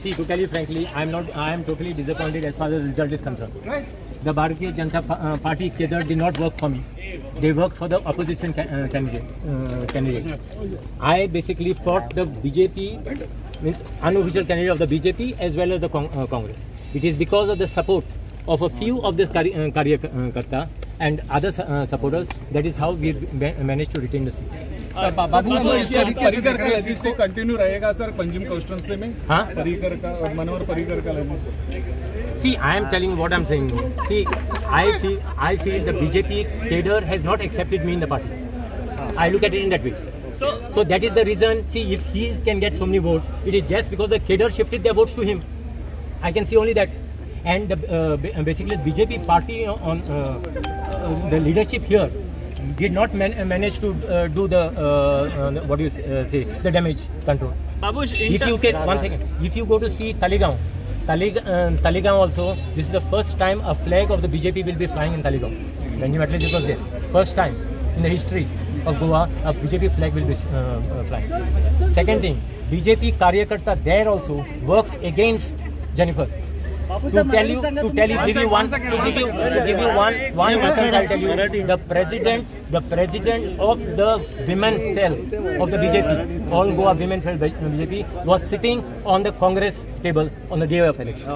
See, to tell you frankly, I am totally disappointed as far as the result is concerned. The Bharatiya Janata Party Kedar did not work for me. They worked for the opposition candidate. I basically fought the BJP, means unofficial candidate of the BJP as well as the Congress. It is because of the support of a few of this Karyakarta and other supporters, that is how we managed to retain the seat. बाबू पर्रिकर का लेजिस्को continue रहेगा sir Panjim constituency में? हाँ, पर्रिकर का और मनोहर पर्रिकर का लेजिस्को. See, I am telling what I am saying. See, I feel the BJP cadre has not accepted me in the party. I look at it in that way. So that is the reason. See, if he can get so many votes, it is just because the cadre shifted their votes to him. I can see only that. And basically, the BJP party on the leadership here did not manage to do the what do you say, the damage control. Babush, if you get one second, if you go to see Talegaon also, this is the first time a flag of the BJP will be flying in Talegaon. When at least it was there, first time in the history of Goa, a BJP flag will be flying. Second thing, BJP Karyakarta there also worked against Jennifer. To tell you, give you one message, I'll tell you. The president of the women's cell of the BJP, All Goa Women's Cell BJP, was sitting on the Congress table on the day of election.